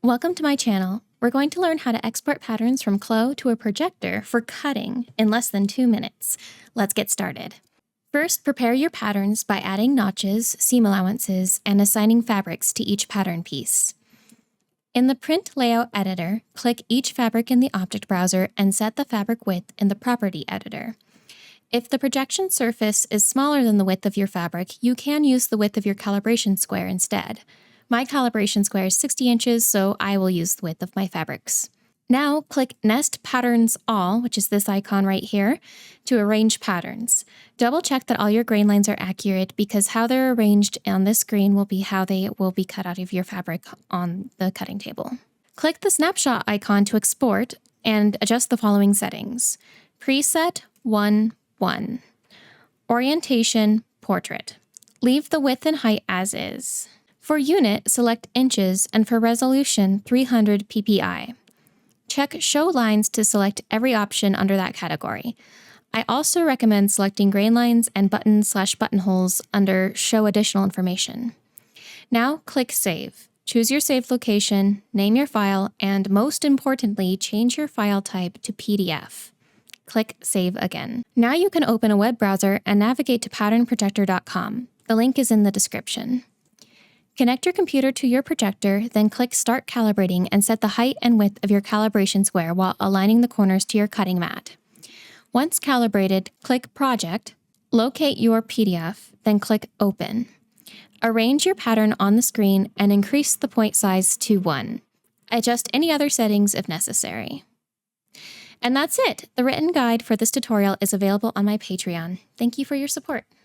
Welcome to my channel. We're going to learn how to export patterns from CLO to a projector for cutting in less than 2 minutes. Let's get started. First, prepare your patterns by adding notches, seam allowances, and assigning fabrics to each pattern piece. In the Print Layout Editor, click each fabric in the object browser and set the fabric width in the Property Editor. If the projection surface is smaller than the width of your fabric, you can use the width of your calibration square instead. My calibration square is 60 inches, so I will use the width of my fabrics. Now, click Nest Patterns All, which is this icon right here, to arrange patterns. Double check that all your grain lines are accurate because how they're arranged on this screen will be how they will be cut out of your fabric on the cutting table. Click the snapshot icon to export and adjust the following settings. Preset 1:1. Orientation Portrait. Leave the width and height as is. For unit, select inches, and for resolution, 300 ppi. Check Show Lines to select every option under that category. I also recommend selecting grain lines and buttons/buttonholes under Show Additional Information. Now click Save. Choose your saved location, name your file, and most importantly, change your file type to PDF. Click Save again. Now you can open a web browser and navigate to patternprojector.com. The link is in the description. Connect your computer to your projector, then click Start Calibrating and set the height and width of your calibration square while aligning the corners to your cutting mat. Once calibrated, click Project, locate your PDF, then click Open. Arrange your pattern on the screen and increase the point size to 1. Adjust any other settings if necessary. And that's it! The written guide for this tutorial is available on my Patreon. Thank you for your support.